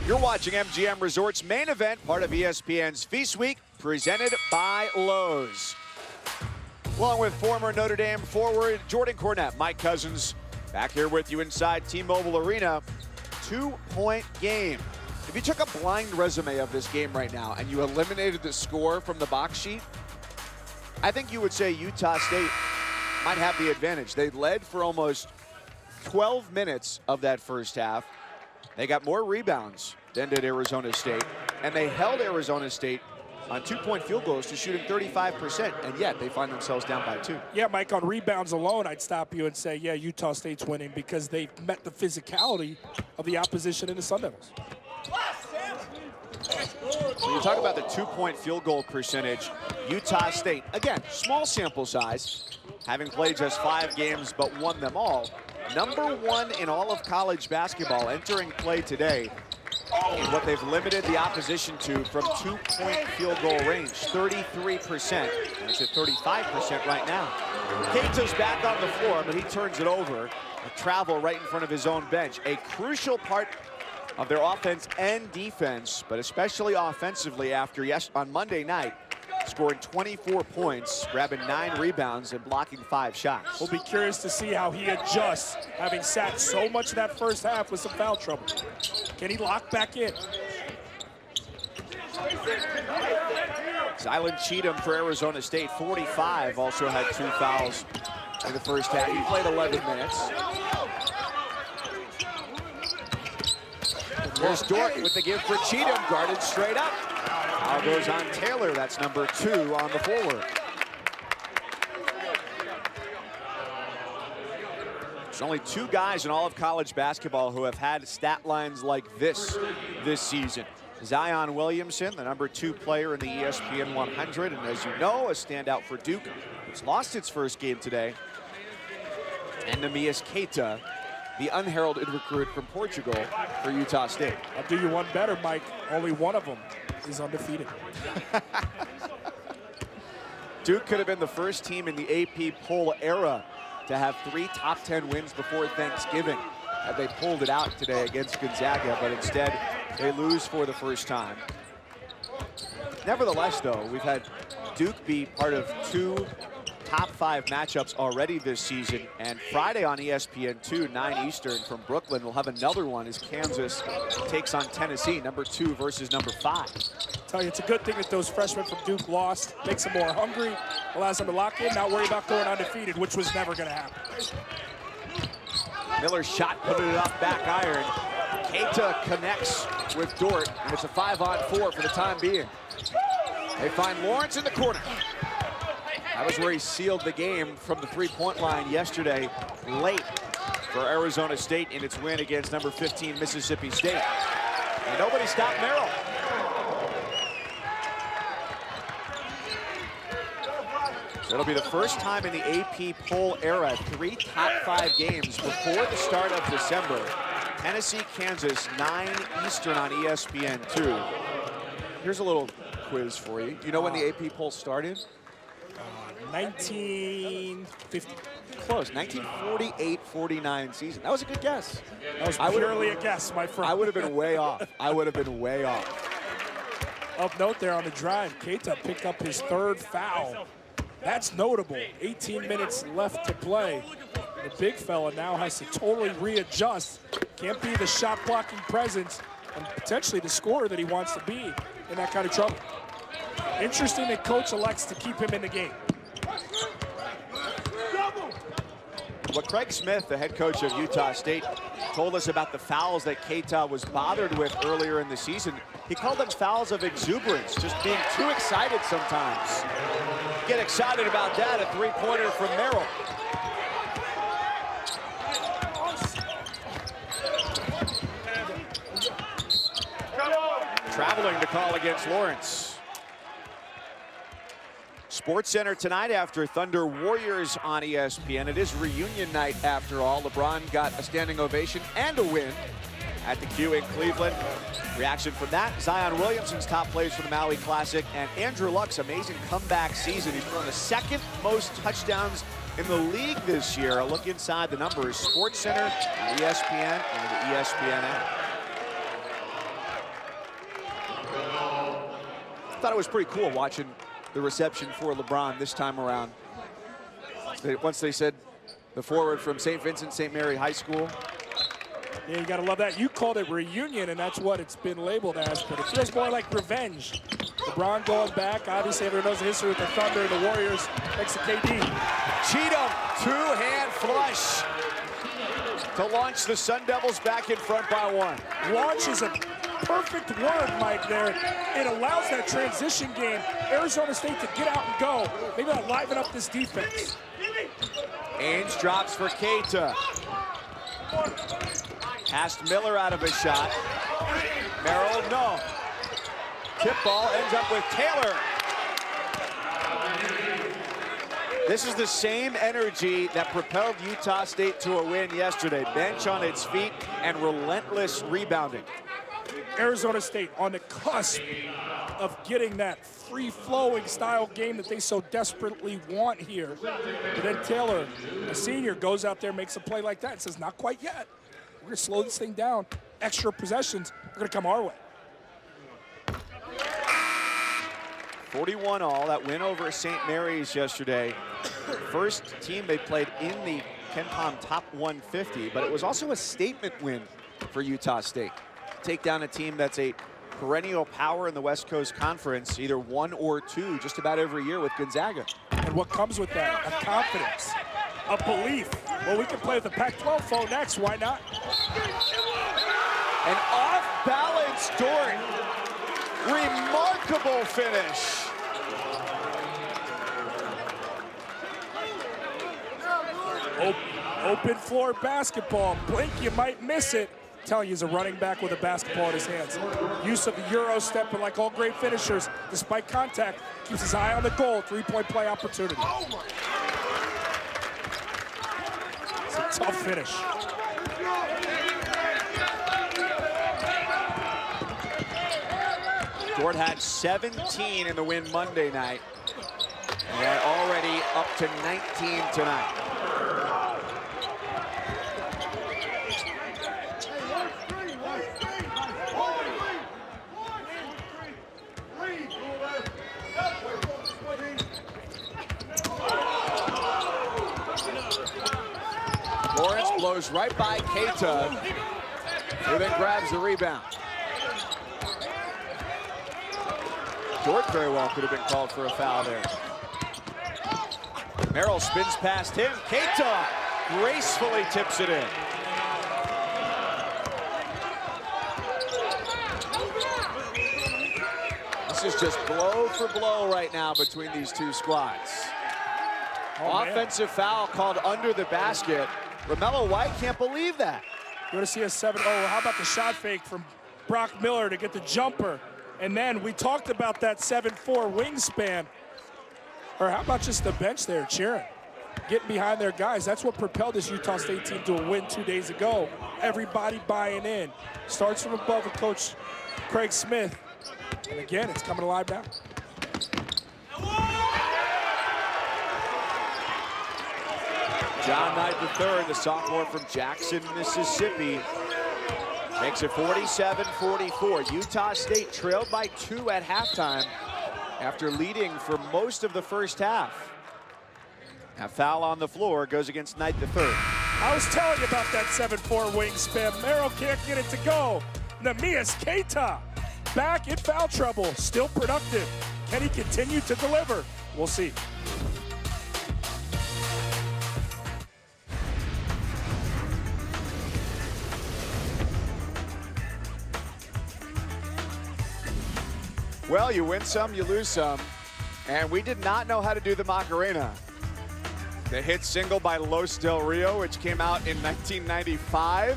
You're watching MGM Resorts main event, part of ESPN's Feast Week, presented by Lowe's. Along with former Notre Dame forward Jordan Cornette, Mike Cousins, back here with you inside T-Mobile Arena. 2-point game. If you took a blind resume of this game right now and you eliminated the score from the box sheet, I think you would say Utah State might have the advantage. They led for almost 12 minutes of that first half. They got more rebounds than did Arizona State, and they held Arizona State on 2-point field goals to shooting 35%, and yet they find themselves down by 2. Yeah, Mike, on rebounds alone, I'd stop you and say, yeah, Utah State's winning because they've met the physicality of the opposition in the Sun Devils. When you talk about the 2-point field goal percentage, Utah State, again, small sample size, having played just 5 games but won them all. #1 in all of college basketball entering play today in what they've limited the opposition to from 2-point field goal range, 33%. And it's at 35% right now. Keita's back on the floor, but he turns it over. A travel right in front of his own bench. A crucial part of their offense and defense, but especially offensively after on Monday night, scoring 24 points, grabbing 9 rebounds, and blocking 5 shots. We'll be curious to see how he adjusts, having sat so much of that first half with some foul trouble. Can he lock back in? Zylan Cheatham for Arizona State, 45, also had 2 fouls in the first half. He played 11 minutes. There's Dort with the give for Cheatham, guarded straight up. Foul goes on Taylor, that's #2 on the forward. There's only 2 guys in all of college basketball who have had stat lines like this season. Zion Williamson, the #2 player in the ESPN 100, and as you know, a standout for Duke. It's lost its first game today. And Neemias Queta, the unheralded recruit from Portugal for Utah State. I'll do you one better, Mike. Only one of them is undefeated. Duke could have been the first team in the AP poll era to have 3 top 10 wins before Thanksgiving. They pulled it out today against Gonzaga, but instead they lose for the first time. Nevertheless, though, we've had Duke be part of 2 top 5 matchups already this season, and Friday on ESPN2, 9 Eastern from Brooklyn, we'll have another one as Kansas takes on Tennessee, #2 versus #5. Tell you, it's a good thing that those freshmen from Duke lost. Makes them more hungry, allows them to lock in, not worry about going undefeated, which was never going to happen. Miller's shot, putting it off back iron. Keita connects with Dort, and it's a 5-on-4 for the time being. They find Lawrence in the corner. That was where he sealed the game from the 3-point line yesterday, late for Arizona State in its win against #15 Mississippi State. And nobody stopped Merrill. So it'll be the first time in the AP poll era, 3 top 5 games before the start of December. Tennessee, Kansas, 9 Eastern on ESPN2. Here's a little quiz for you. Do you know when the AP poll started? 1950. Close, 1948-49 season. That was a good guess. That was purely a guess, my friend. I would have been way off. I would have been way off. Of note there on the drive, Keita picked up his 3rd foul. That's notable. 18 minutes left to play. The big fella now has to totally readjust. Can't be the shot blocking presence and potentially the scorer that he wants to be in that kind of trouble. Interesting that coach elects to keep him in the game. What Craig Smith, the head coach of Utah State, told us about the fouls that Keita was bothered with earlier in the season, he called them fouls of exuberance, just being too excited sometimes. Get excited about that, a 3-pointer from Merrill. Traveling to call against Lawrence. SportsCenter tonight after Thunder Warriors on ESPN. It is reunion night after all. LeBron got a standing ovation and a win at the Q in Cleveland. Reaction from that, Zion Williamson's top plays for the Maui Classic, and Andrew Luck's amazing comeback season. He's thrown the 2nd most touchdowns in the league this year. A look inside the numbers, SportsCenter, ESPN, and the ESPN app. thought it was pretty cool watching the reception for LeBron this time around. Once they said the forward from St. Vincent St. Mary High School. Yeah, you gotta love that. You called it reunion, and that's what it's been labeled as, but it feels more like revenge. LeBron going back. Obviously, everyone knows the history with the Thunder and the Warriors next to KD. Cheatham, two-hand flush to launch the Sun Devils back in front by 1. Launch is a perfect word, Mike, there. It allows that transition game, Arizona State, to get out and go. Maybe not liven up this defense. Ainge drops for Keita. Passed Miller out of a shot. Merrill, no. Tip ball ends up with Taylor. This is the same energy that propelled Utah State to a win yesterday. Bench on its feet and relentless rebounding. Arizona State on the cusp of getting that free-flowing style game that they so desperately want here. But then Taylor, a senior, goes out there, makes a play like that and says, not quite yet. We're gonna slow this thing down. Extra possessions are gonna come our way. 41-all, that win over St. Mary's yesterday. First team they played in the KenPom Top 150, but it was also a statement win for Utah State. Take down a team that's a perennial power in the West Coast Conference, either 1 or 2 just about every year with Gonzaga. And what comes with that? A confidence, a belief. Well, we can play with the Pac-12 foe next, why not? An off-balance Dort. Remarkable finish. Open floor basketball. Blink, you might miss it. I'm telling you, he's a running back with a basketball in his hands. Use of the Euro step, but like all great finishers, despite contact, keeps his eye on the goal. Three-point play opportunity. It's a tough finish. Dort had 17 in the win Monday night. And they're already up to 19 tonight. Lawrence blows right by Keita, who then grabs the rebound. Dort very well could have been called for a foul there. Merrill spins past him. Keita gracefully tips it in. This is just blow for blow right now between these two squads. Offensive foul called under the basket. LaMelo White can't believe that. You want to see a 7-0. How about the shot fake from Brock Miller to get the jumper? And then we talked about that 7'4" wingspan. Or how about just the bench there cheering, getting behind their guys? That's what propelled this Utah State team to a win 2 days ago. Everybody buying in. Starts from above with Coach Craig Smith. And again, it's coming alive now. John Knight III, the sophomore from Jackson, Mississippi, makes it 47-44. Utah State trailed by 2 at halftime after leading for most of the first half. A foul on the floor goes against Knight III. I was telling you about that 7'4" wingspan. Merrill can't get it to go. Neemias Keita back in foul trouble, still productive. Can he continue to deliver? We'll see. Well, you win some, you lose some. And we did not know how to do the Macarena. The hit single by Los Del Rio, which came out in 1995.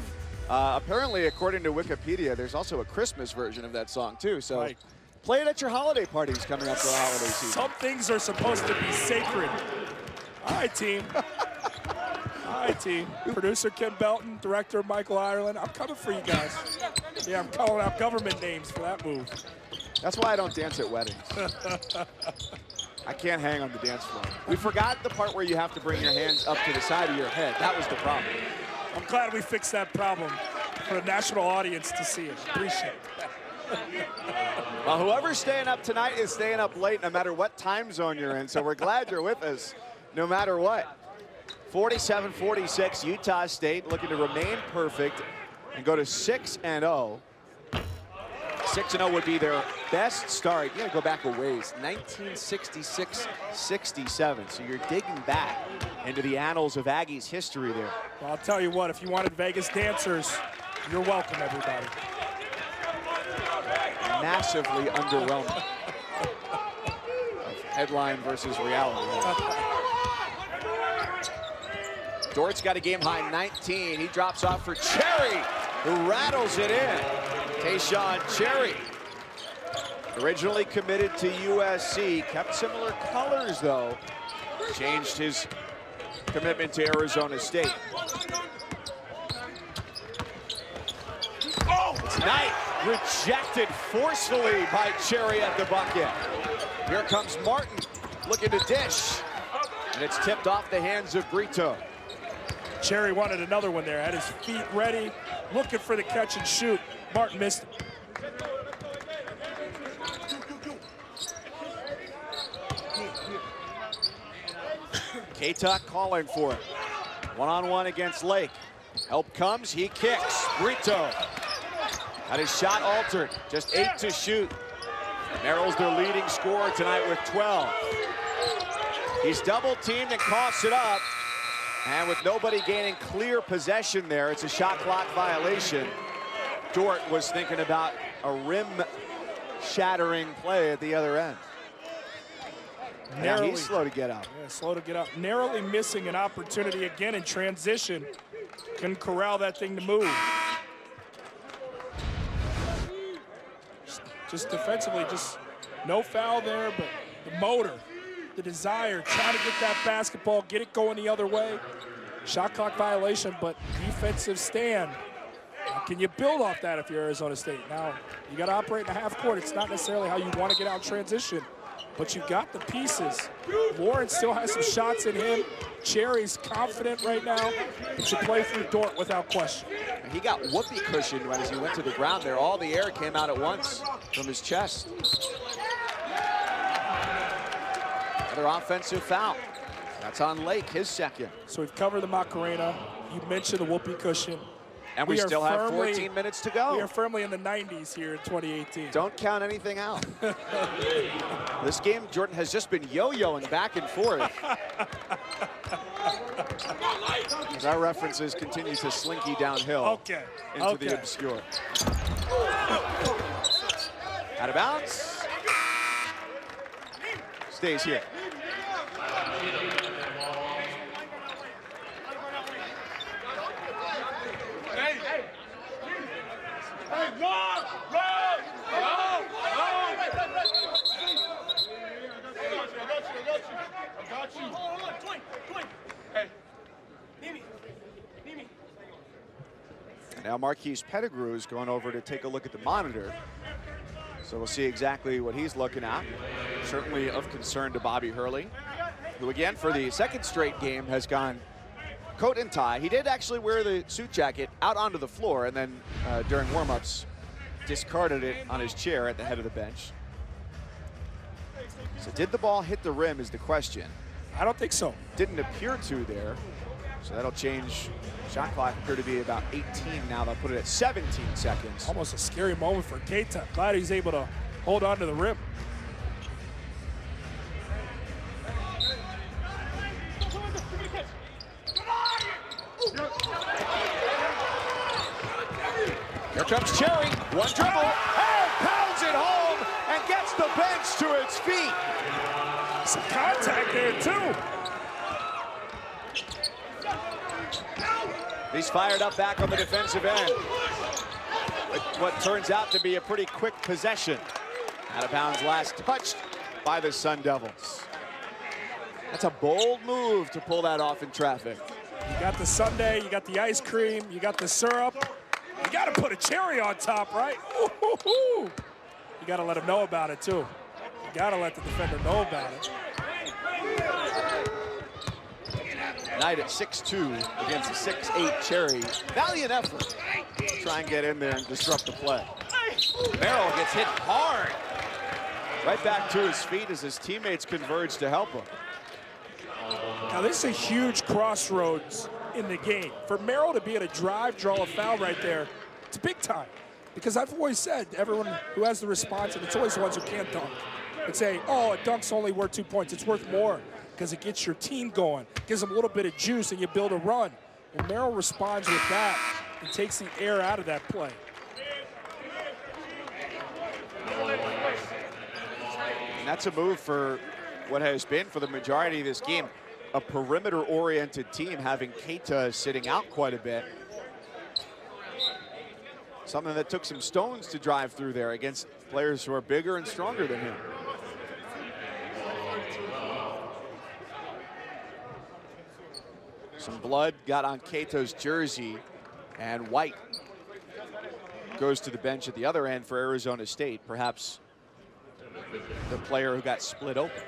Apparently, according to Wikipedia, there's also a Christmas version of that song, too. So Right. Play it at your holiday parties coming up for the holiday season. Some things are supposed to be sacred. All right, team. All right, team. Producer Ken Belton, director Michael Ireland. I'm coming for you guys. Yeah, I'm calling out government names for that move. That's why I don't dance at weddings. I can't hang on the dance floor. We forgot the part where you have to bring your hands up to the side of your head. That was the problem. I'm glad we fixed that problem for a national audience to see it. Appreciate it. Well, whoever's staying up tonight is staying up late no matter what time zone you're in, so we're glad you're with us no matter what. 47-46, Utah State looking to remain perfect and go to 6-0. 6-0 would be their best start. You gotta go back a ways, 1966-67. So you're digging back into the annals of Aggies history there. Well, I'll tell you what, if you wanted Vegas dancers, you're welcome, everybody. Massively underwhelming. Headline versus reality. Dort's got a game-high 19. He drops off for Cherry, who rattles it in. Tayshawn Cherry, originally committed to USC, kept similar colors though. Changed his commitment to Arizona State. It's Knight, rejected forcefully by Cherry at the bucket. Here comes Martin, looking to dish. And it's tipped off the hands of Brito. Cherry wanted another one there, had his feet ready, looking for the catch and shoot. Martin missed it. K-Tuck calling for it. One-on-one against Lake. Help comes, he kicks. Brito had his shot altered, just 8 to shoot. Merrill's their leading scorer tonight with 12. He's double teamed and coughs it up. And with nobody gaining clear possession there, it's a shot clock violation. Dort was thinking about a rim-shattering play at the other end. Narrowly, he's slow to get out. Yeah, slow to get out. Narrowly missing an opportunity again in transition. Can corral that thing to move. Just defensively, just no foul there, but the motor, the desire, trying to get that basketball, get it going the other way. Shot clock violation, but defensive stand. Can you build off that if you're Arizona State? Now, you got to operate in the half court. It's not necessarily how you want to get out transition, but you got the pieces. Lawrence still has some shots in him. Cherry's confident right now. He should play through Dort without question. He got whoopee cushioned as he went to the ground there. All the air came out at once from his chest. Another offensive foul. That's on Lake, his second. So we've covered the Macarena. You mentioned the whoopee cushion. And we still have 14 minutes to go. We are firmly in the 90s here in 2018. Don't count anything out. This game, Jordan, has just been yo-yoing back and forth. As our references continue to slinky downhill into the obscure. Out of bounds. Stays here. Now Marquise Pettigrew is going over to take a look at the monitor. So we'll see exactly what he's looking at. Certainly of concern to Bobby Hurley, who again for the second straight game has gone coat and tie. He did actually wear the suit jacket out onto the floor and then during warm-ups discarded it on his chair at the head of the bench. So did the ball hit the rim is the question. I don't think so. Didn't appear to there. So that'll change. Shot clock appear to be about 18 now. They'll put it at 17 seconds. Almost a scary moment for Keita. Glad he's able to hold on to the rim. Here comes Cherry. One dribble. And pounds it home and gets the bench to its feet. Some contact there, too. He's fired up back on the defensive end. What turns out to be a pretty quick possession. Out of bounds last touched by the Sun Devils. That's a bold move to pull that off in traffic. You got the sundae, you got the ice cream, you got the syrup. You got to put a cherry on top, right? Ooh. You got to let him know about it, too. You got to let the defender know about it. Knight at 6'2" against a 6'8" Cherry. Valiant effort to try and get in there and disrupt the play. Merrill gets hit hard. Right back to his feet as his teammates converge to help him. Now this is a huge crossroads in the game. For Merrill to be able to drive, draw a foul right there, it's big time. Because I've always said, everyone who has the response, and it's always the ones who can't dunk, would say, oh, a dunk's only worth 2 points. It's worth more because it gets your team going, gives them a little bit of juice, and you build a run. And Merrill responds with that and takes the air out of that play. And that's a move for what has been for the majority of this game, a perimeter-oriented team, having Keita sitting out quite a bit. Something that took some stones to drive through there against players who are bigger and stronger than him. Some blood got on Keita's jersey, and White goes to the bench at the other end for Arizona State, perhaps the player who got split open.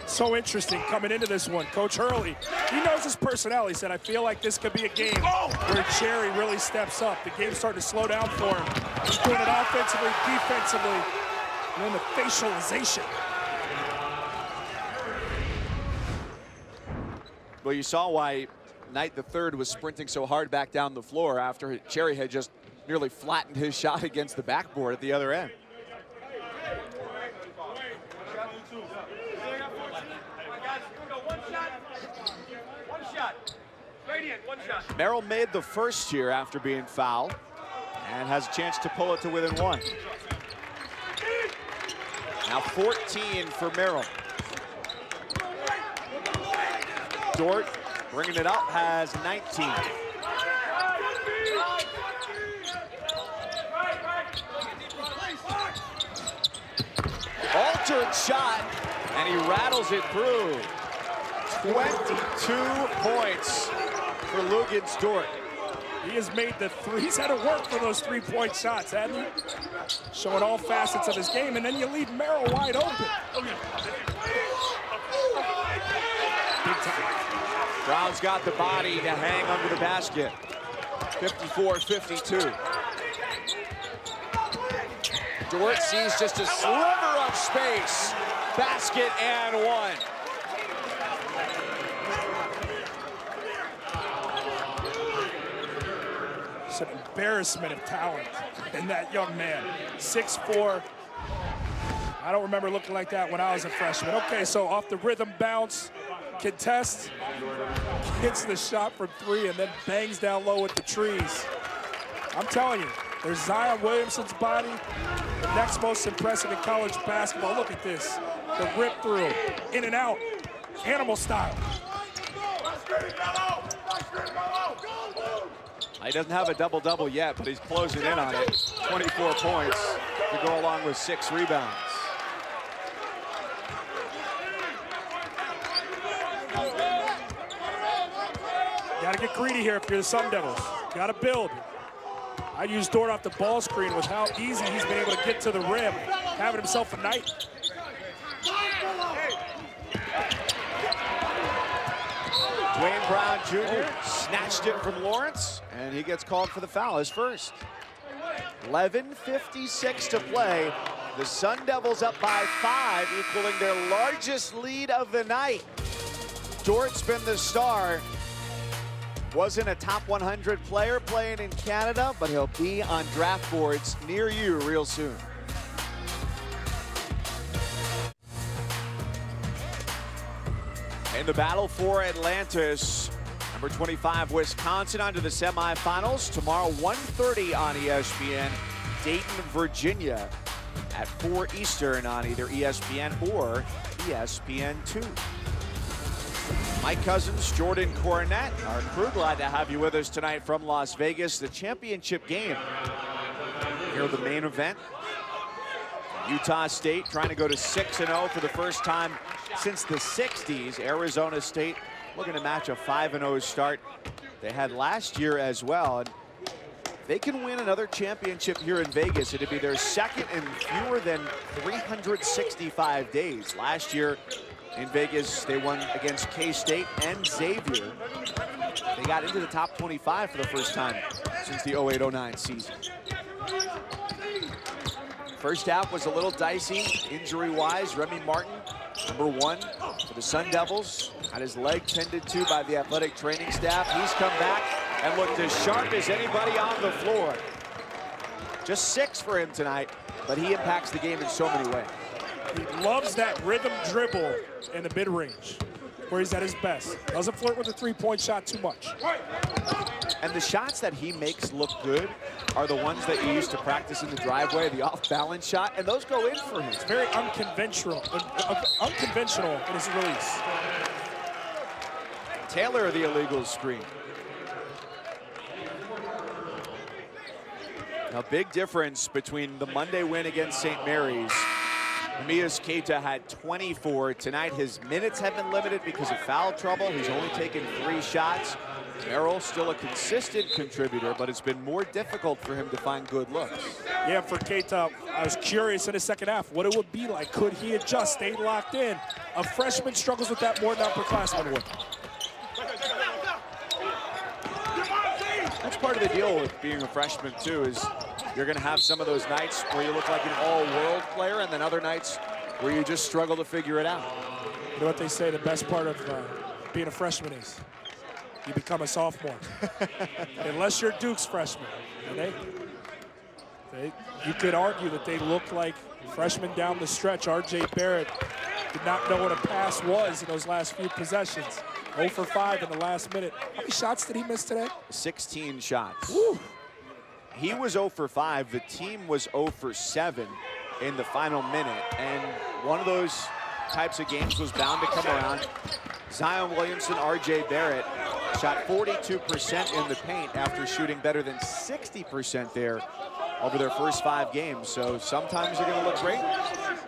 So interesting coming into this one. Coach Hurley, he knows his personality. He said, I feel like this could be a game where Cherry really steps up. The game's starting to slow down for him. He's doing it offensively, defensively, and then the facialization. Well, you saw why Knight III was sprinting so hard back down the floor after Cherry had just nearly flattened his shot against the backboard at the other end. Merrill made the first here after being fouled and has a chance to pull it to within one. Now 14 for Merrill. Dort bringing it up, has 19. Altered shot, and he rattles it through. 22 points for Lugens Dort. He has made the three. He's had to work for those three-point shots, hasn't he? Showing all facets of his game, and then you leave Merrill wide open. Big time. Brown's got the body to hang under the basket. 54-52. Dort sees just a sliver of space. Basket and one. It's an embarrassment of talent in that young man. 6'4". I don't remember looking like that when I was a freshman. Okay, so off the rhythm bounce, contest, hits the shot from three, and then bangs down low with the trees. I'm telling you, there's Zion Williamson's body, the next most impressive in college basketball. Look at this, the rip through, in and out, animal style. He doesn't have a double-double yet, but he's closing in on it. 24 points to go along with 6 rebounds. Got to get greedy here if you're the Sun Devils. Got to build. I'd use Dort off the ball screen with how easy he's been able to get to the rim, having himself a night. Dwayne Brown Jr. snatched it from Lawrence, and he gets called for the foul, his first. 11:56 to play. The Sun Devils up by 5, equaling their largest lead of the night. Dort's been the star. Wasn't a top 100 player playing in Canada, but he'll be on draft boards near you real soon. In the battle for Atlantis, number 25 Wisconsin onto the semifinals. Tomorrow 1:30 on ESPN. Dayton, Virginia at 4 Eastern on either ESPN or ESPN2. Mike Cousins, Jordan Cornette, our crew, glad to have you with us tonight from Las Vegas. The championship game. Here the main event. Utah State trying to go to 6-0 for the first time since the 60s. Arizona State looking to match a 5-0 start they had last year as well. And they can win another championship here in Vegas. It'd be their second in fewer than 365 days. Last year in Vegas, they won against K-State and Xavier. They got into the top 25 for the first time since the 08-09 season. First half was a little dicey, injury-wise. Remy Martin, #1 for the Sun Devils, had his leg tended to by the athletic training staff. He's come back and looked as sharp as anybody on the floor. Just 6 for him tonight, but he impacts the game in so many ways. He loves that rhythm dribble in the mid-range, where he's at his best. Doesn't flirt with the three-point shot too much. And the shots that he makes look good are the ones that you used to practice in the driveway, the off-balance shot, and those go in for him. It's very unconventional in his release. Taylor, the illegal screen. A big difference between the Monday win against St. Mary's. Amias Keita had 24. Tonight, his minutes have been limited because of foul trouble. He's only taken 3 shots. Merrill still a consistent contributor, but it's been more difficult for him to find good looks. Yeah, for Keita, I was curious in the second half what it would be like. Could he adjust, stay locked in? A freshman struggles with that more than an upperclassman would. That's part of the deal with being a freshman, too, is you're going to have some of those nights where you look like an all-world player and then other nights where you just struggle to figure it out. You know what they say the best part of being a freshman is? You become a sophomore. Unless you're Duke's freshman. And you could argue that they look like freshmen down the stretch. R.J. Barrett did not know what a pass was in those last few possessions. 0 for 5 in the last minute. How many shots did he miss today? 16 shots. Woo. He was 0 for 5. The team was 0 for 7 in the final minute. And one of those types of games was bound to come around. Zion Williamson, R.J. Barrett shot 42% in the paint after shooting better than 60% there over their first 5 games. So sometimes you're going to look great.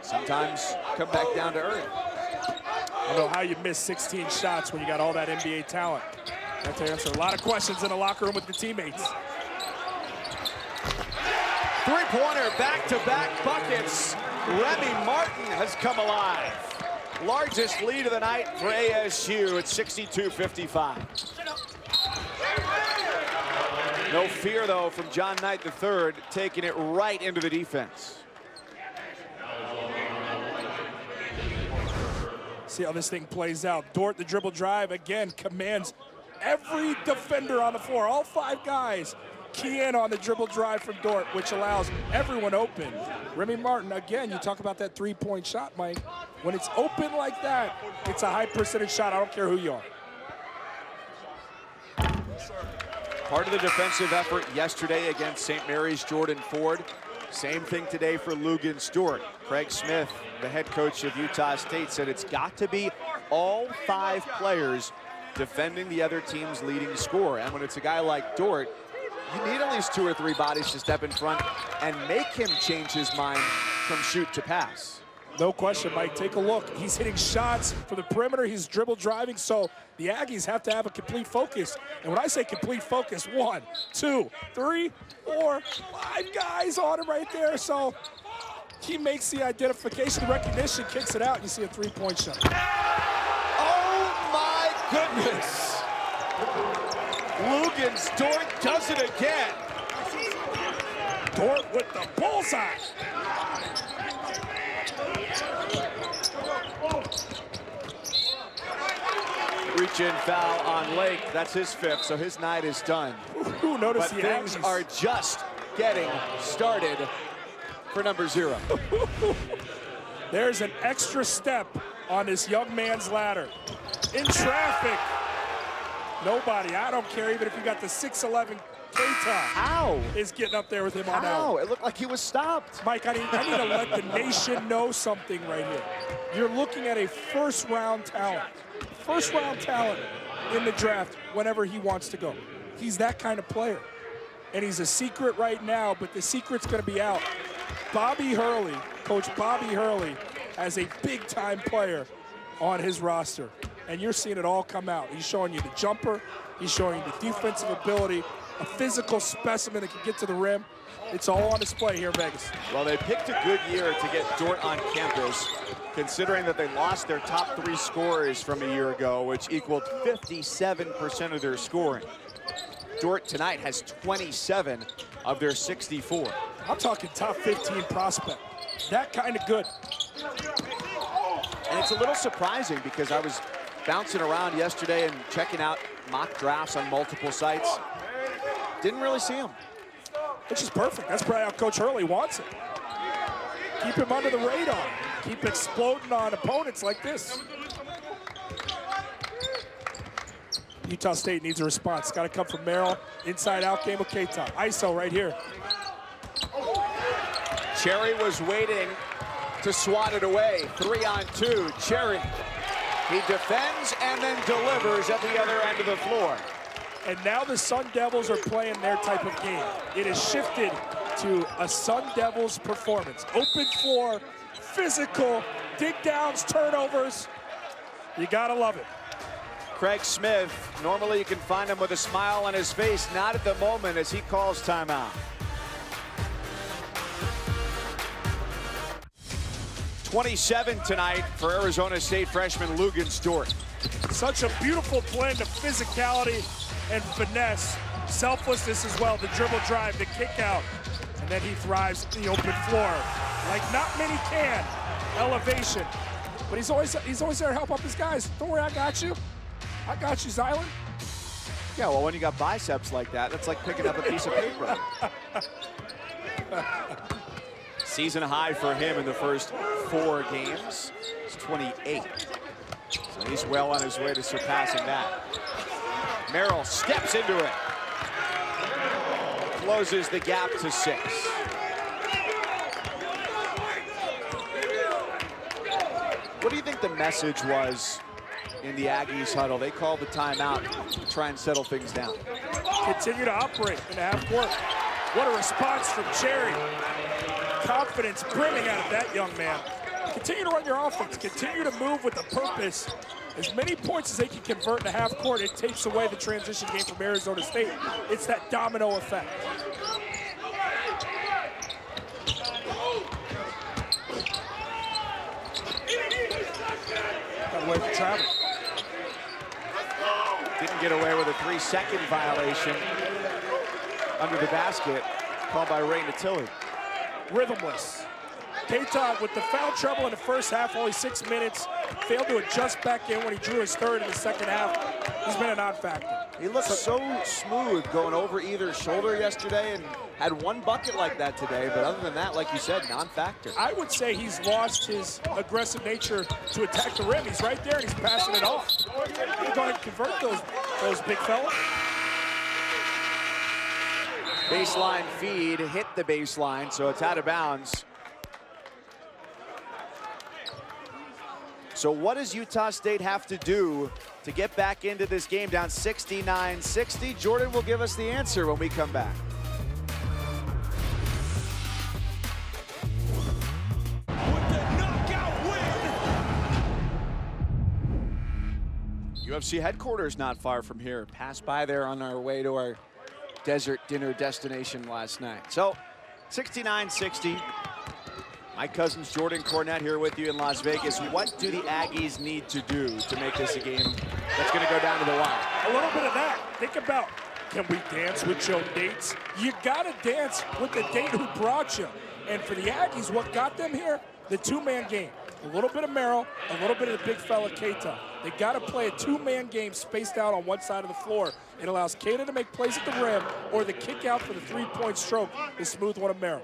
Sometimes come back down to earth. I don't know how you miss 16 shots when you got all that NBA talent. You have to answer a lot of questions in the locker room with your teammates. Three-pointer, back-to-back buckets. Remy Martin has come alive. Largest lead of the night for ASU at 62-55. No fear, though, from John Knight III, taking it right into the defense. See how this thing plays out. Dort, the dribble drive, again, commands every defender on the floor. All 5 guys key in on the dribble drive from Dort, which allows everyone open. Remy Martin, again, you talk about that three-point shot, Mike. When it's open like that, it's a high percentage shot. I don't care who you are. Part of the defensive effort yesterday against St. Mary's, Jordan Ford. Same thing today for Lugan Stewart. Craig Smith, the head coach of Utah State, said it's got to be all 5 players defending the other team's leading scorer. And when it's a guy like Dort, you need at least 2 or 3 bodies to step in front and make him change his mind from shoot to pass. No question, Mike. Take a look. He's hitting shots for the perimeter. He's dribble driving. So the Aggies have to have a complete focus. And when I say complete focus, 1, 2, 3, 4, 5 guys on him right there. So he makes the identification, the recognition, kicks it out, and you see a three-point shot. Oh, my goodness. Lugan's Dort does it again. Dort with the bullseye. Reach-in foul on Lake. That's his 5th, so his night is done. Ooh, notice but the things Aggies are just getting started for number 0. There's an extra step on this young man's ladder. In traffic. Nobody, I don't care even if you got the 6'11" Keita is getting up there with him on out. It looked like he was stopped. Mike, I need to let the nation know something right here. You're looking at a first-round talent. First-round talent in the draft whenever he wants to go. He's that kind of player. And he's a secret right now, but the secret's going to be out. Bobby Hurley, Coach Bobby Hurley, has a big-time player on his roster. And you're seeing it all come out. He's showing you the jumper. He's showing you the defensive ability, a physical specimen that can get to the rim. It's all on display here in Vegas. Well, they picked a good year to get Dort on campus, considering that they lost their top 3 scorers from a year ago, which equaled 57% of their scoring. Dort tonight has 27 of their 64. I'm talking top 15 prospect. That kind of good. And it's a little surprising because I was bouncing around yesterday and checking out mock drafts on multiple sites. Didn't really see him. Which is perfect. That's probably how Coach Hurley wants it. Keep him under the radar. Keep exploding on opponents like this. Utah State needs a response. Got to come from Merrill. Inside out game of Keita. ISO right here. Cherry was waiting to swat it away. 3-on-2. Cherry. He defends and then delivers at the other end of the floor. And now the Sun Devils are playing their type of game. It has shifted to a Sun Devils performance. Open floor, physical, dig downs, turnovers. You gotta love it. Craig Smith, normally you can find him with a smile on his face. Not at the moment as he calls timeout. 27 tonight for Arizona State freshman Lugan-Stewart. Such a beautiful blend of physicality and finesse, selflessness as well, the dribble drive, the kick out, and then he thrives in the open floor. Like not many can. Elevation. But he's always there to help up his guys. Don't worry, I got you. I got you, Zylan. Yeah, well, when you got biceps like that, that's like picking up a piece of paper. Season high for him in the first 4 games. It's 28. So he's well on his way to surpassing that. Merrill steps into it. Closes the gap to 6. What do you think the message was in the Aggies huddle? They called the timeout to try and settle things down. Continue to operate in the half court. What a response from Cherry. Confidence brimming out of that young man. Continue to run your offense. Continue to move with a purpose. As many points as they can convert in the half court, it takes away the transition game from Arizona State. It's that domino effect. Got away from travel. Didn't get away with a 3-second violation under the basket called by Ray Natilli. Rhythmless. Keita with the foul trouble in the first half, only 6 minutes. Failed to adjust back in when he drew his third in the second half. He's been a non-factor. He looked so smooth going over either shoulder yesterday and had 1 bucket like that today. But other than that, like you said, non-factor. I would say he's lost his aggressive nature to attack the rim. He's right there and he's passing it off. He's going to convert those big fellas. Baseline feed hit the baseline, so it's out of bounds. So what does Utah State have to do to get back into this game down 69-60? Jordan will give us the answer when we come back. With the knockout win. UFC headquarters not far from here. Passed by there on our way to our desert dinner destination last night. So 69-60. Mike Cousins, Jordan Cornette here with you in Las Vegas. What do the Aggies need to do to make this a game that's going to go down to the wire? A little bit of that. Think about, can we dance with your dates? You got to dance with the date who brought you. And for the Aggies, what got them here? The 2-man game. A little bit of Merrill, a little bit of the big fella Keita. They got to play a 2-man game spaced out on one side of the floor. It allows Keita to make plays at the rim or the kick out for the 3-point stroke, the smooth one of Merrill.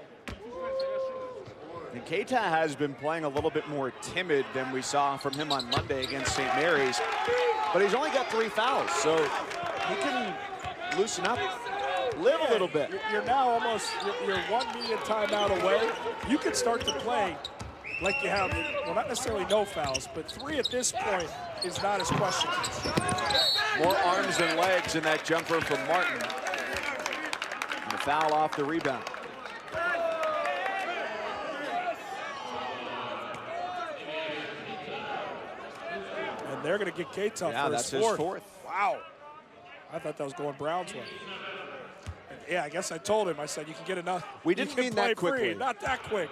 And Keita has been playing a little bit more timid than we saw from him on Monday against St. Mary's. But he's only got 3 fouls, so he can loosen up, live a little bit. You're now almost, you're 1 media timeout away. You can start to play like you have, well, not necessarily no fouls, but 3 at this point is not as questionable. More arms than legs in that jumper from Martin. And the foul off the rebound. And they're going to get Keita Yeah, for that's his fourth. his 4th. Wow. I thought that was going Brown's way. Yeah, I guess I told him. I said, you can get enough. We didn't mean that quickly. Free. Not that quick.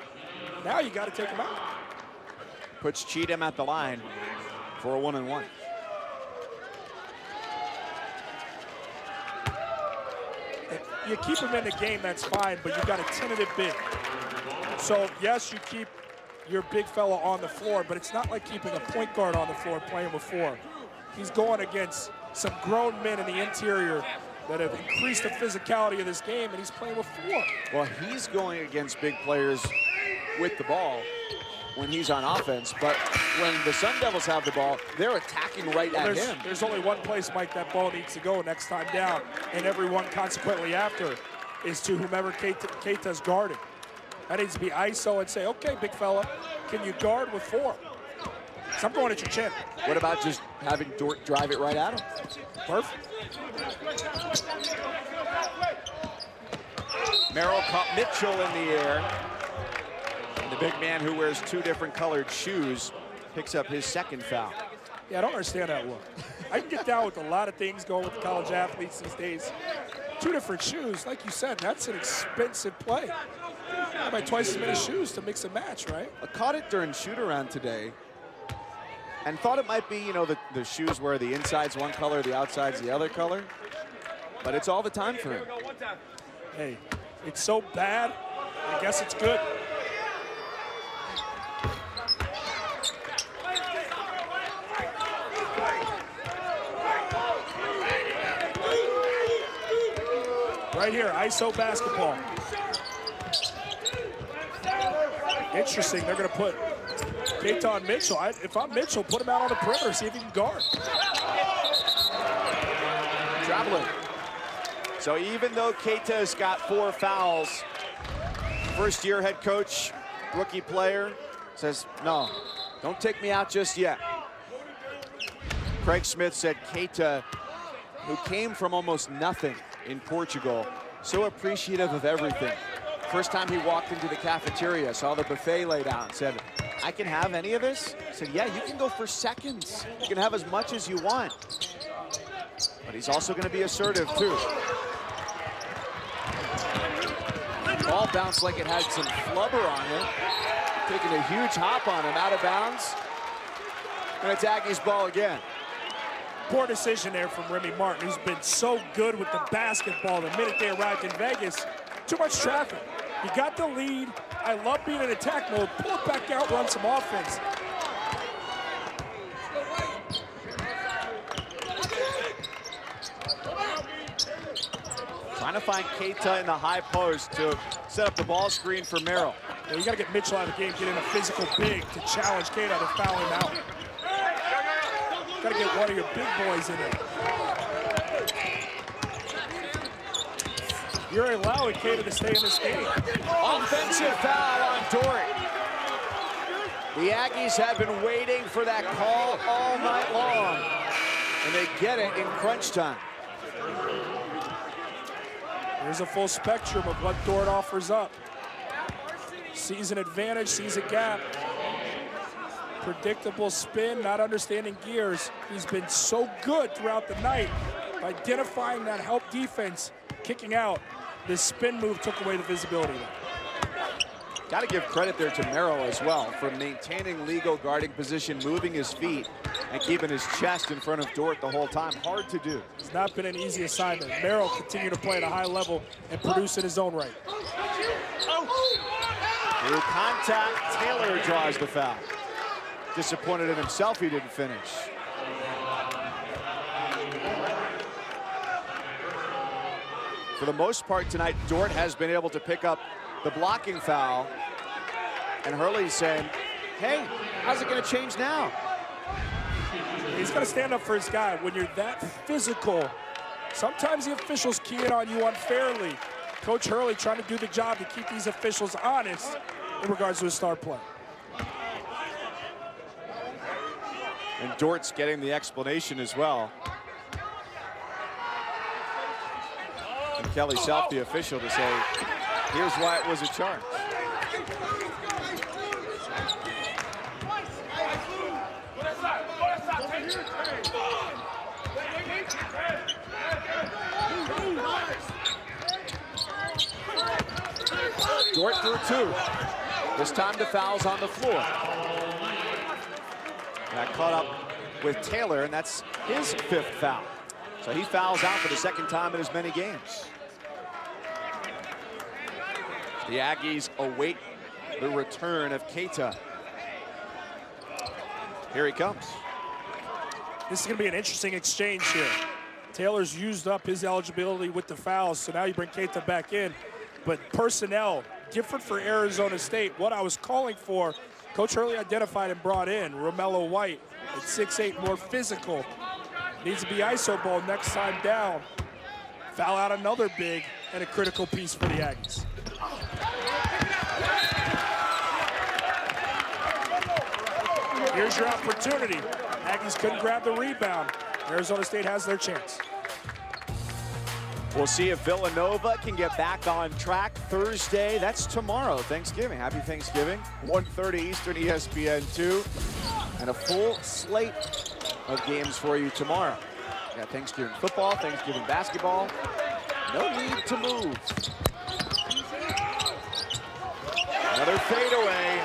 Now you got to take him out. Puts Cheatham at the line for a 1-and-1. you keep him in the game, that's fine, but you got a tentative big. So, yes, you keep your big fella on the floor, but it's not like keeping a point guard on the floor playing with 4. He's going against some grown men in the interior that have increased the physicality of this game, and he's playing with 4. Well, he's going against big players with the ball when he's on offense, but when the Sun Devils have the ball, they're attacking right at him. There's only one place, Mike, that ball needs to go next time down, and everyone consequently after is to whomever Keita's guarding. That needs to be ISO and say, okay, big fella, can you guard with 4? So I'm going at your chin. What about just having Dort drive it right at him? Perfect. Merrill caught Mitchell in the air. And the big man who wears 2 different colored shoes picks up his 2nd foul. Yeah, I don't understand that look. I can get down with a lot of things going with the college athletes these days. 2 different shoes, like you said, that's an expensive play. About twice as many shoes to mix and match, right? I caught it during shoot-around today and thought it might be, you know, the shoes where the inside's one color, the outside's the other color. But it's all the time for him. Hey, it's so bad, I guess it's good. Right here, ISO basketball. Interesting, they're gonna put Keita on Mitchell. If I'm Mitchell, put him out on the perimeter, see if he can guard. Traveling. So even though Keita's got 4 fouls, first-year head coach, rookie player, says, no, don't take me out just yet. Craig Smith said Keita, who came from almost nothing in Portugal, so appreciative of everything. First time he walked into the cafeteria, saw the buffet laid out, and said, I can have any of this? I said, yeah, you can go for seconds. You can have as much as you want. But he's also going to be assertive, too. Ball bounced like it had some flubber on it. Taking a huge hop on him, out of bounds. And it's Aggies ball again. Poor decision there from Remy Martin, who's been so good with the basketball the minute they arrived in Vegas. Too much traffic. You got the lead. I love being in attack mode. Pull it back out, run some offense. Trying to find Keita in the high post to set up the ball screen for Merrill. Yeah, you got to get Mitchell out of the game, get in a physical big to challenge Keita to foul him out. Got to get one of your big boys in there. You're allowing Keita to stay in this game. Offensive foul on Dort. The Aggies have been waiting for that call all night long, and they get it in crunch time. There's a full spectrum of what Dort offers up. Sees an advantage, sees a gap. Predictable spin, not understanding gears. He's been so good throughout the night, identifying that help defense, kicking out. This spin move took away the visibility. Got to give credit there to Merrill as well for maintaining legal guarding position, moving his feet, and keeping his chest in front of Dort the whole time. Hard to do. It's not been an easy assignment. Merrill continued to play at a high level and produce in his own right. Through contact, Taylor draws the foul. Disappointed in himself he didn't finish. For the most part tonight, Dort has been able to pick up the blocking foul. And Hurley's saying, hey, how's it going to change now? He's got to stand up for his guy. When you're that physical, sometimes the officials key in on you unfairly. Coach Hurley trying to do the job to keep these officials honest in regards to his star play. And Dort's getting the explanation as well. And Kelly Self, the official, to say, here's why it was a charge. Dort through 2. This time the foul's on the floor. Got caught up with Taylor, and that's his 5th foul. So he fouls out for the 2nd time in as many games. The Aggies await the return of Keita. Here he comes. This is going to be an interesting exchange here. Taylor's used up his eligibility with the fouls, so now you bring Keita back in. But personnel, different for Arizona State. What I was calling for, Coach Hurley identified and brought in Romello White at 6'8", more physical. Needs to be iso ball next time down. Foul out another big and a critical piece for the Aggies. Here's your opportunity. Aggies couldn't grab the rebound. Arizona State has their chance. We'll see if Villanova can get back on track Thursday. That's tomorrow, Thanksgiving. Happy Thanksgiving. 1:30 Eastern, ESPN2. And a full slate of games for you tomorrow. You got Thanksgiving football, Thanksgiving basketball. No need to move. Another fadeaway.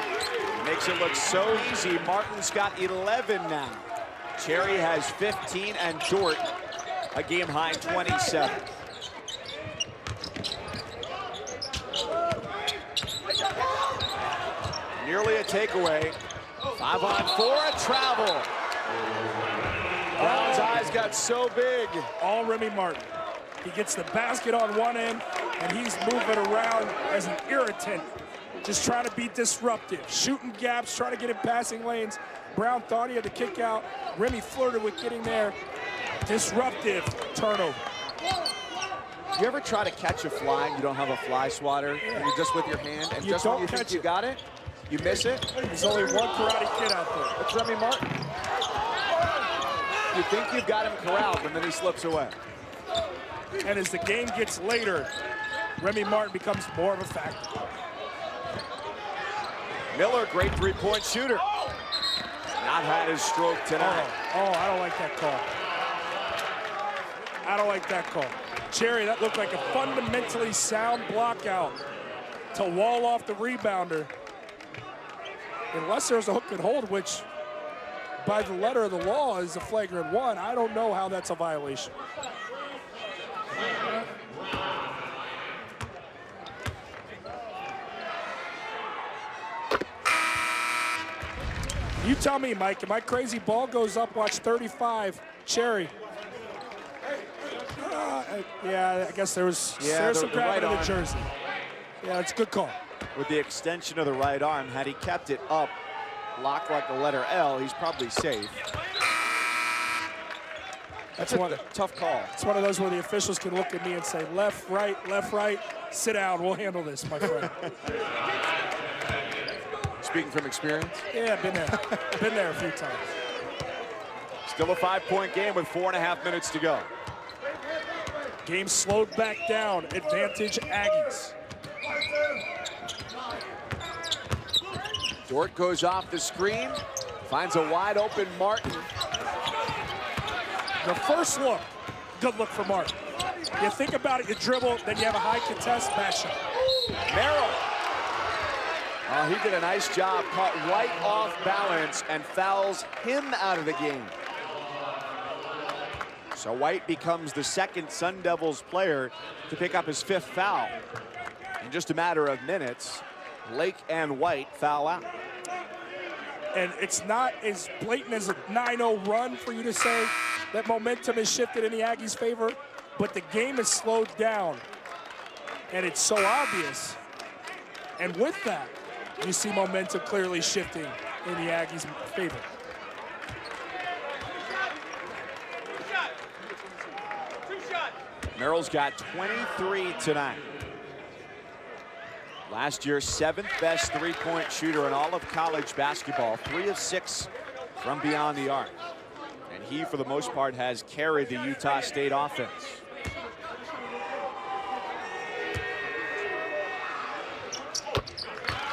Makes it look so easy. Martin's got 11 now. Cherry has 15 and Dort a game high 27. Nearly a takeaway. 5-on-4, a travel. Brown's eyes got so big. All Remy Martin. He gets the basket on one end, and he's moving around as an irritant, just trying to be disruptive, shooting gaps, trying to get in passing lanes. Brown thought he had to kick out. Remy flirted with getting there. Disruptive turnover. You ever try to catch a fly and you don't have a fly swatter? Yeah. And you're just with your hand, and You just when don't you think catch you it. got it, you miss it? There's only one Karate Kid out there. It's Remy Martin. You think you've got him corralled, and then he slips away. And as the game gets later, Remy Martin becomes more of a factor. Miller, great three-point shooter. Not had his stroke tonight. Oh, I don't like that call. I don't like that call. Cherry, that looked like a fundamentally sound block out to wall off the rebounder. Unless there's a hook and hold, which by the letter of the law is a flagrant one, I don't know how that's a violation. You tell me, Mike, if my crazy ball goes up, watch 35, Cherry. Yeah, I guess there's some grabbing in the jersey. Yeah, it's a good call. With the extension of the right arm, had he kept it up, locked like the letter L, he's probably safe. That's a tough call. It's one of those where the officials can look at me and say, left, right, sit down, we'll handle this, my friend. Speaking from experience? Yeah, been there. Been there a few times. Still a 5-point game with 4.5 minutes to go. Game slowed back down, advantage Aggies. Dort goes off the screen, finds a wide open Martin. The first look, good look for Martin. You think about it, you dribble, then you have a high contest, pass shot. Merrill. He did a nice job, caught right off balance and fouls him out of the game. So White becomes the second Sun Devils player to pick up his 5th foul. In just a matter of minutes, Lake and White foul out. And it's not as blatant as a 9-0 run for you to say that momentum is shifted in the Aggies' favor, but the game is slowed down, and it's so obvious. And with that, you see momentum clearly shifting in the Aggies' favor. Merrill's got 23 tonight. Last year, 7th best three-point shooter in all of college basketball, 3 of 6 from beyond the arc. And he, for the most part, has carried the Utah State offense.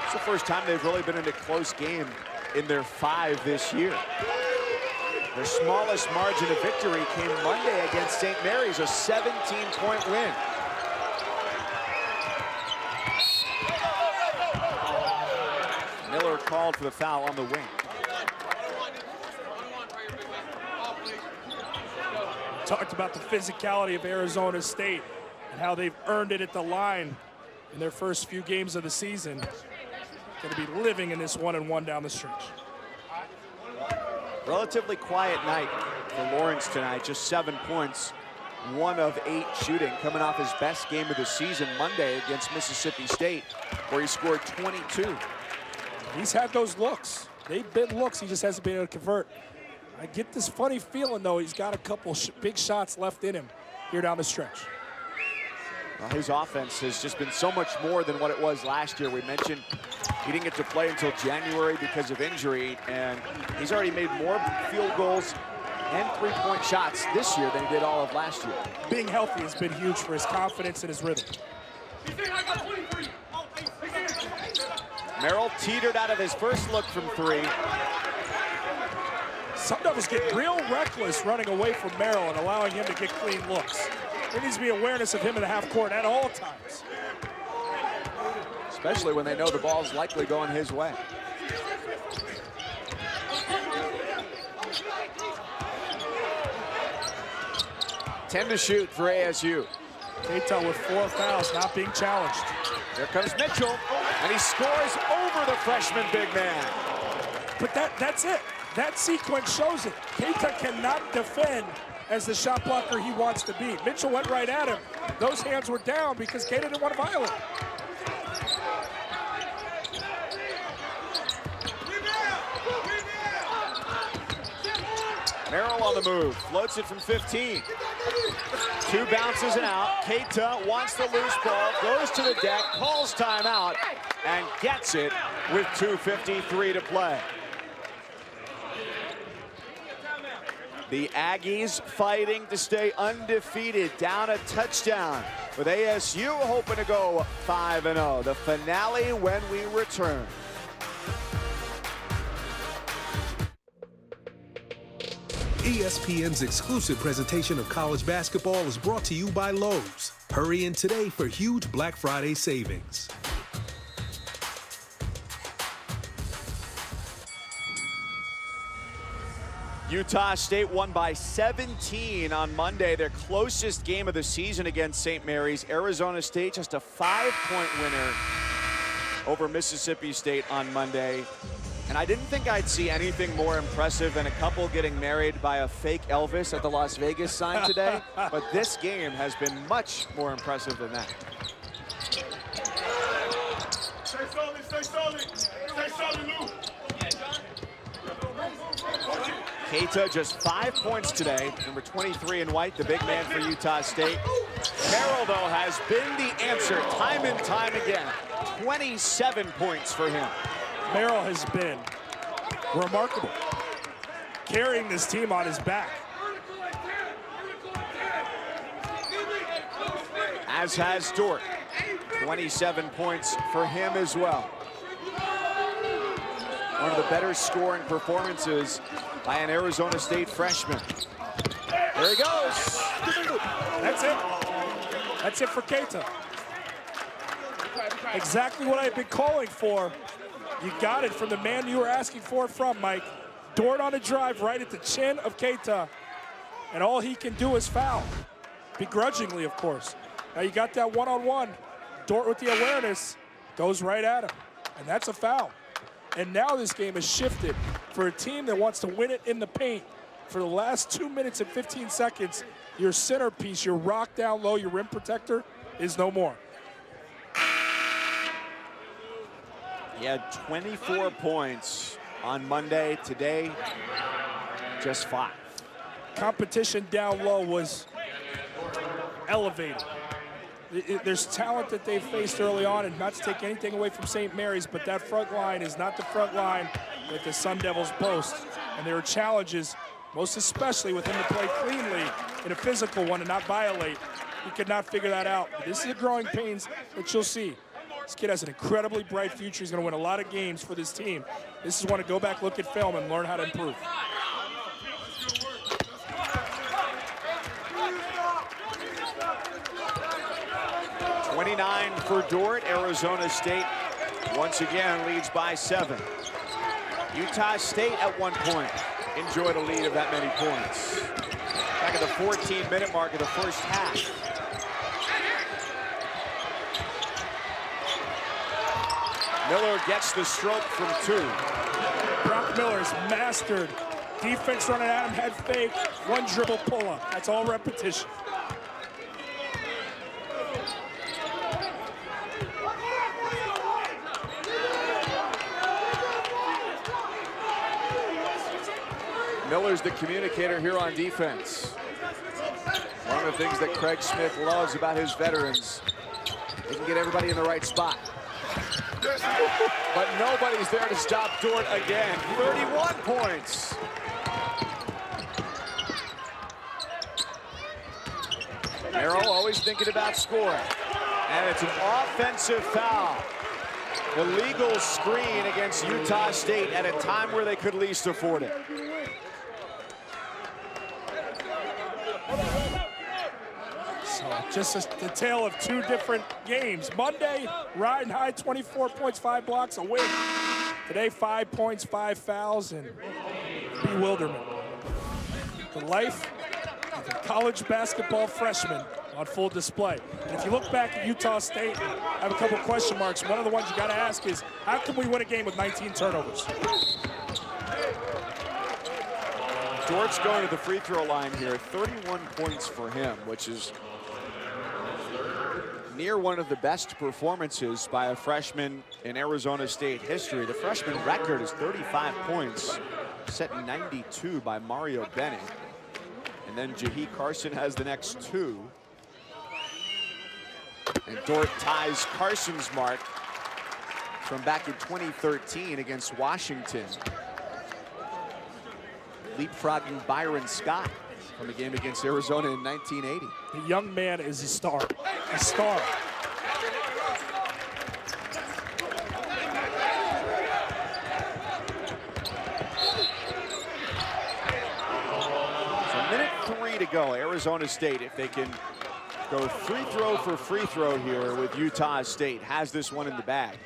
It's the first time they've really been in a close game in their 5 this year. Their smallest margin of victory came Monday against St. Mary's, a 17-point win. Miller called for the foul on the wing. Talked about the physicality of Arizona State and how they've earned it at the line in their first few games of the season, going to be living in this 1-and-1 down the stretch. Relatively quiet night for Lawrence tonight, just 7 points, 1 of 8 shooting, coming off his best game of the season Monday against Mississippi State, where he scored 22. He's had those looks. They've been looks, he just hasn't been able to convert. I get this funny feeling, though, he's got a couple big shots left in him here down the stretch. Well, his offense has just been so much more than what it was last year. We mentioned he didn't get to play until January because of injury, and he's already made more field goals and three-point shots this year than he did all of last year. Being healthy has been huge for his confidence and his rhythm. Merrill teetered out of his first look from 3. Some Devils get real reckless running away from Merrill and allowing him to get clean looks. There needs to be awareness of him in the half court at all times. Especially when they know the ball's likely going his way. Ten to shoot for ASU. Keita with 4 fouls, not being challenged. Here comes Mitchell, and he scores over the freshman big man. But that's it. That sequence shows it. Keita cannot defend as the shot blocker he wants to be. Mitchell went right at him. Those hands were down because Keita didn't want to violate. Merrill on the move, floats it from 15. 2 bounces and out. Keita wants the loose ball, goes to the deck, calls timeout, and gets it with 2:53 to play. The Aggies fighting to stay undefeated, down a touchdown, with ASU hoping to go 5-0. The finale when we return. ESPN's exclusive presentation of college basketball is brought to you by Lowe's. Hurry in today for huge Black Friday savings. Utah State won by 17 on Monday, their closest game of the season against St. Mary's. Arizona State just a 5-point winner over Mississippi State on Monday. And I didn't think I'd see anything more impressive than a couple getting married by a fake Elvis at the Las Vegas sign today. But this game has been much more impressive than that. Stay solid, stay solid. Stay solid, Lou. Keita just 5 points today, number 23 in white, the big man for Utah State. Merrill, though, has been the answer time and time again. 27 points for him. Merrill has been remarkable, carrying this team on his back. As has Dort. 27 points for him as well. One of the better scoring performances by an Arizona State freshman. There he goes. That's it. That's it for Keita. Exactly what I've been calling for. You got it from the man you were asking for it from, Mike. Dort on a drive right at the chin of Keita, and all he can do is foul. Begrudgingly, of course. Now you got that one-on-one. Dort with the awareness goes right at him, and that's a foul. And now this game has shifted for a team that wants to win it in the paint. For the last 2 minutes and 15 seconds, your centerpiece, your rock down low, your rim protector is no more. He had 24 points on Monday. Today, just 5. Competition down low was elevated. There's talent that they faced early on, and not to take anything away from St. Mary's, but that front line is not the front line that the Sun Devils boast. And there are challenges, most especially with him to play cleanly in a physical one and not violate. He could not figure that out. But this is the growing pains that you'll see. This kid has an incredibly bright future. He's going to win a lot of games for this team. This is one to go back, look at film, and learn how to improve. .29 for Dort. Arizona State once again leads by 7. Utah State at one point enjoyed a lead of that many points. Back at the 14-minute mark of the first half. Miller gets the stroke from 2. Brock Miller has mastered defense running at him, head fake, one dribble pull-up. That's all repetition. Miller's the communicator here on defense. One of the things that Craig Smith loves about his veterans, he can get everybody in the right spot. But nobody's there to stop Dort again. 31 points. Merrill always thinking about scoring. And it's an offensive foul. Illegal screen against Utah State at a time where they could least afford it. Just the tale of 2 different games. Monday, riding high, 24 points, 5 blocks, a win. Today, 5 points, 5 fouls, and bewilderment. The life of a college basketball freshman on full display. And if you look back at Utah State, I have a couple question marks. One of the ones you got to ask is, how can we win a game with 19 turnovers? Dort's going to the free throw line here. 31 points for him, which is near one of the best performances by a freshman in Arizona State history. The freshman record is 35 points, set in 92 by Mario Bennett. And then Jahi Carson has the next 2. And Dort ties Carson's mark from back in 2013 against Washington, leapfrogging Byron Scott from a game against Arizona in 1980. The young man is a star. A star. So minute 3 to go. Arizona State, if they can go free throw for free throw here with Utah State, has this one in the bag.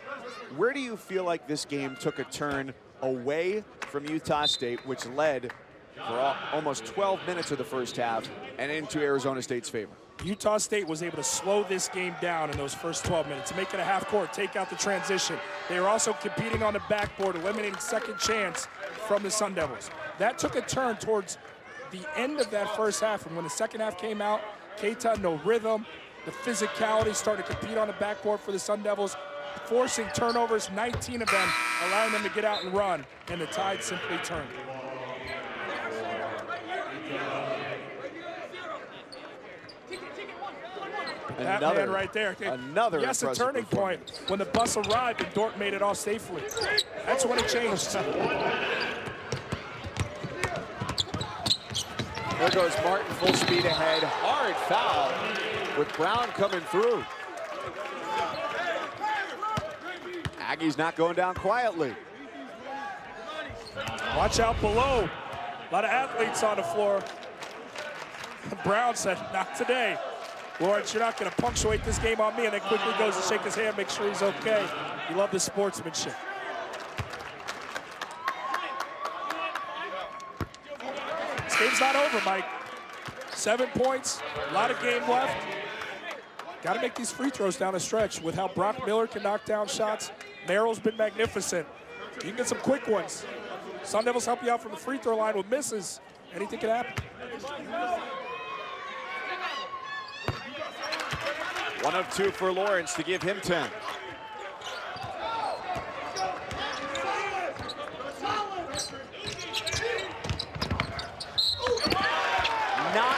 Where do you feel like this game took a turn away from Utah State, which led for almost 12 minutes of the first half and into Arizona State's favor? Utah State was able to slow this game down in those first 12 minutes, make it a half court, take out the transition. They were also competing on the backboard, eliminating second chance from the Sun Devils. That took a turn towards the end of that first half, and when the second half came out, Keita, no rhythm, the physicality, started to compete on the backboard for the Sun Devils, forcing turnovers, 19 of them, allowing them to get out and run, and the tide simply turned. That man right there. Another yes, a turning point when the bus arrived and Dort made it off safely. That's when it changed. There goes Martin full speed ahead. Hard foul with Brown coming through. Aggies not going down quietly. Watch out below. A lot of athletes on the floor. Brown said, not today. Lawrence, you're not going to punctuate this game on me, and then quickly goes to shake his hand, make sure he's okay. You love the sportsmanship. This game's not over, Mike. 7 points, a lot of game left. Got to make these free throws down the stretch. With how Brock Miller can knock down shots, Merrill's been magnificent. You can get some quick ones. Sun Devils help you out from the free throw line with misses. Anything can happen. 1 of 2 for Lawrence to give him 10. Not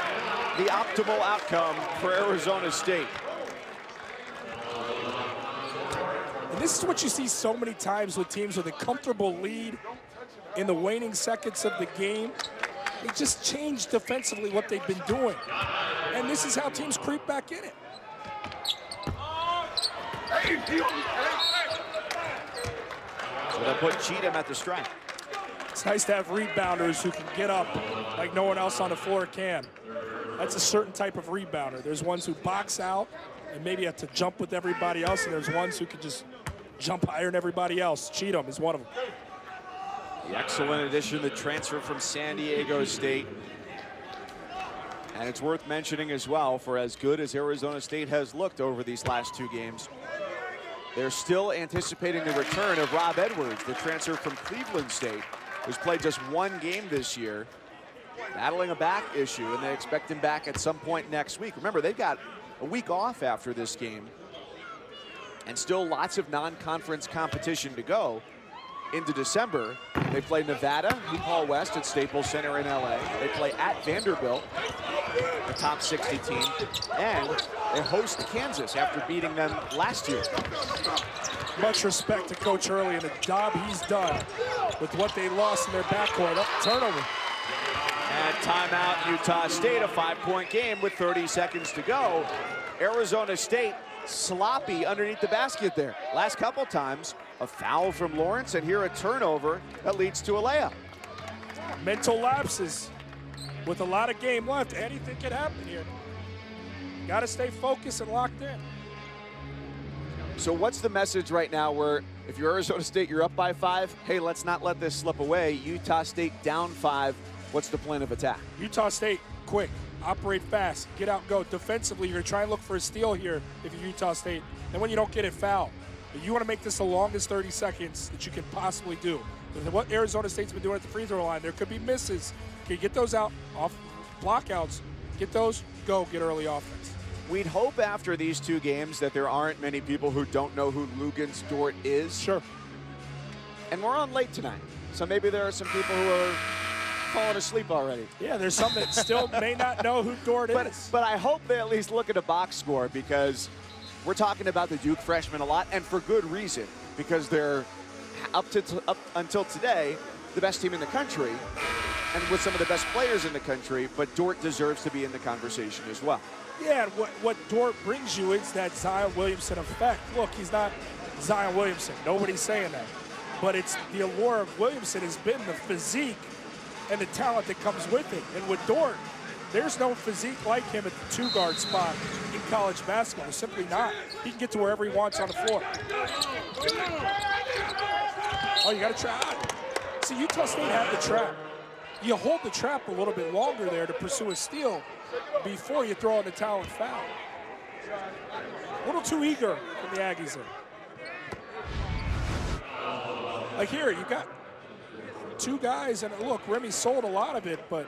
the optimal outcome for Arizona State. And this is what you see so many times with teams with a comfortable lead in the waning seconds of the game. They just change defensively what they've been doing. And this is how teams creep back in it. So they'll put Cheatham at the strike. It's nice to have rebounders who can get up like no one else on the floor can. That's a certain type of rebounder. There's ones who box out and maybe have to jump with everybody else, and there's ones who can just jump higher than everybody else. Cheatham is one of them. The excellent addition, the transfer from San Diego State. And it's worth mentioning as well, for as good as Arizona State has looked over these last 2 games, They're still anticipating the return of Rob Edwards, the transfer from Cleveland State, who's played just one game this year, battling a back issue, and they expect him back at some point next week. Remember, they've got a week off after this game, and still lots of non-conference competition to go into December. They play Nevada, Paul West at Staples Center in LA. They play at Vanderbilt, the top 60 team, and they host Kansas after beating them last year. Much respect to Coach Hurley and the job he's done with what they lost in their backcourt. Turnover. And timeout, Utah State, a 5-point game with 30 seconds to go. Arizona State sloppy underneath the basket there. Last couple times, a foul from Lawrence, and here a turnover that leads to a layup. Mental lapses. With a lot of game left, anything can happen here. Got to stay focused and locked in. So what's the message right now where if you're Arizona State, you're up by 5, hey, let's not let this slip away. Utah State down 5, what's the plan of attack? Utah State, quick, operate fast, get out and go. Defensively, you're going to try and look for a steal here if you're Utah State. And when you don't get it, foul. But you want to make this the longest 30 seconds that you can possibly do. With what Arizona State's been doing at the free throw line, there could be misses. Okay, get those out, off blockouts, get those, go, get early offense. We'd hope after these 2 games that there aren't many people who don't know who Luguentz Dort is. Sure. And we're on late tonight, so maybe there are some people who are falling asleep already. Yeah, there's some that still may not know who Dort is. But I hope they at least look at a box score, because we're talking about the Duke freshmen a lot, and for good reason, because they're up until today the best team in the country and with some of the best players in the country, but Dort deserves to be in the conversation as well. Yeah, and what Dort brings you is that Zion Williamson effect. Look, he's not Zion Williamson. Nobody's saying that. But it's the allure of Williamson has been the physique and the talent that comes with it. And with Dort, there's no physique like him at the 2-guard spot in college basketball. There's simply not. He can get to wherever he wants on the floor. Oh, you got to try. See, Utah State had the trap. You hold the trap a little bit longer there to pursue a steal before you throw in the talent foul. A little too eager from the Aggies there. Like here, you got 2 guys, and look, Remy sold a lot of it, but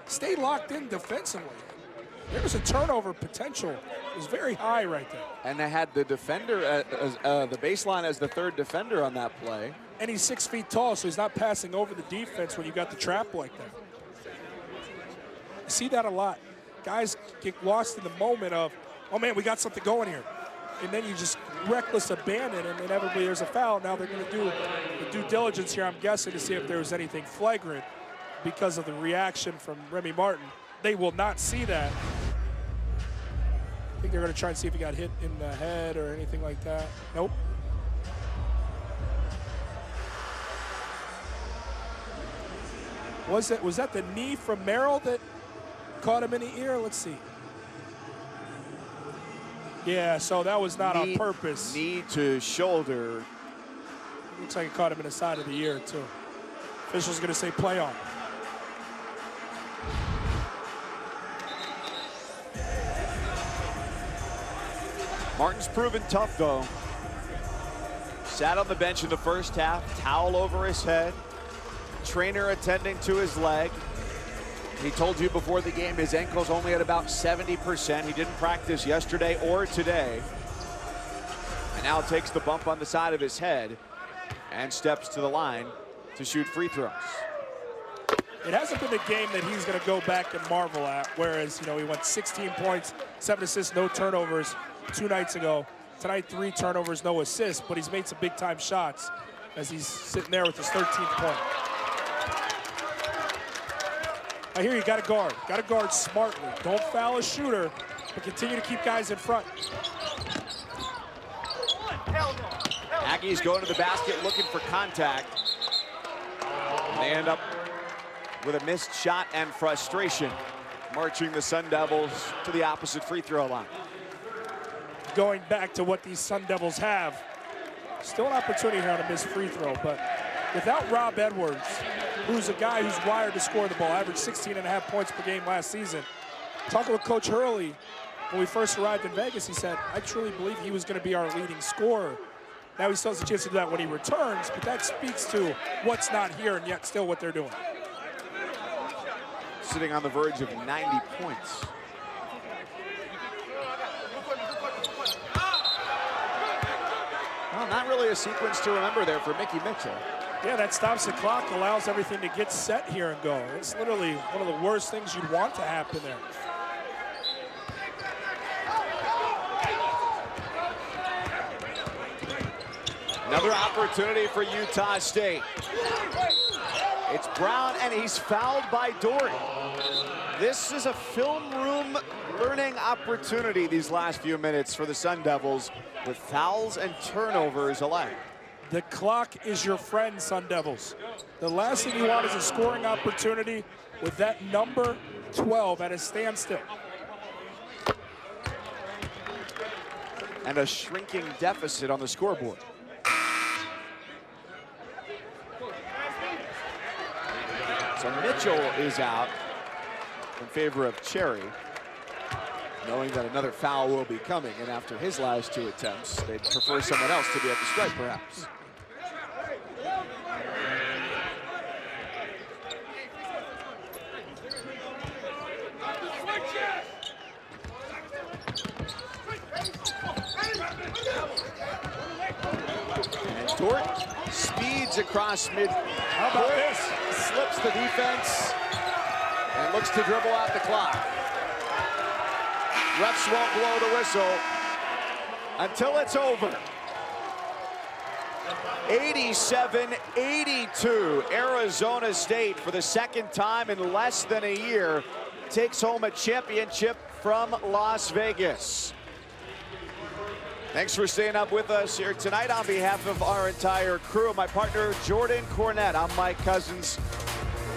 stay locked in defensively. There's a turnover potential. It was very high right there. And they had the defender, the baseline as the 3rd defender on that play. And he's 6 feet tall, so he's not passing over the defense when you got the trap like that. You see that a lot. Guys get lost in the moment of, oh man, we got something going here. And then you just reckless abandon, and inevitably there's a foul. Now they're going to do the due diligence here, I'm guessing, to see if there was anything flagrant because of the reaction from Remy Martin. They will not see that. I think they're going to try and see if he got hit in the head or anything like that. Nope. Was that the knee from Merrill that caught him in the ear? Let's see. Yeah, so that was not on purpose. Knee to shoulder. Looks like it caught him in the side of the ear, too. Official's going to say play on. Martin's proven tough, though. Sat on the bench in the first half, towel over his head. Trainer attending to his leg. He told you before the game his ankle's only at about 70%. He didn't practice yesterday or today. And now takes the bump on the side of his head and steps to the line to shoot free throws. It hasn't been a game that he's going to go back and marvel at, whereas, you know, he went 16 points, 7 assists, no turnovers 2 nights ago. Tonight, 3 turnovers, no assists, but he's made some big-time shots as he's sitting there with his 13th point. I hear you got to guard smartly. Don't foul a shooter, but continue to keep guys in front. Aggies going to the basket looking for contact. They end up with a missed shot and frustration, marching the Sun Devils to the opposite free throw line. Going back to what these Sun Devils have, still an opportunity here on a missed free throw, but without Rob Edwards, who's a guy who's wired to score the ball, averaged 16.5 points per game last season. Talking with Coach Hurley, when we first arrived in Vegas, he said, I truly believe he was going to be our leading scorer Now he still has a chance to do that when he returns, but that speaks to what's not here and yet still what they're doing. Sitting on the verge of 90 points. Well, not really a sequence to remember there for Mickey Mitchell. Yeah, that stops the clock, allows everything to get set here and go. It's literally one of the worst things you'd want to happen there. Another opportunity for Utah State. It's Brown, and he's fouled by Dory. This is a film room learning opportunity these last few minutes for the Sun Devils, with fouls and turnovers allowed. The clock is your friend, Sun Devils. The last thing you want is a scoring opportunity with that number 12 at a standstill. And a shrinking deficit on the scoreboard. So Mitchell is out in favor of Cherry, knowing that another foul will be coming. And after his last 2 attempts, they'd prefer someone else to be at the stripe, perhaps. And Dort speeds across mid. How about this? Slips the defense and looks to dribble out the clock. Refs won't blow the whistle until it's over. 87-82, Arizona State, for the second time in less than a year, takes home a championship from Las Vegas. Thanks for staying up with us here tonight. On behalf of our entire crew, my partner Jordan Cornette, I'm Mike Cousins,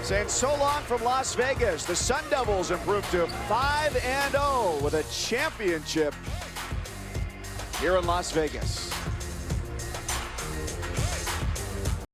saying so long from Las Vegas. The Sun Devils improved to 5-0 with a championship here in Las Vegas.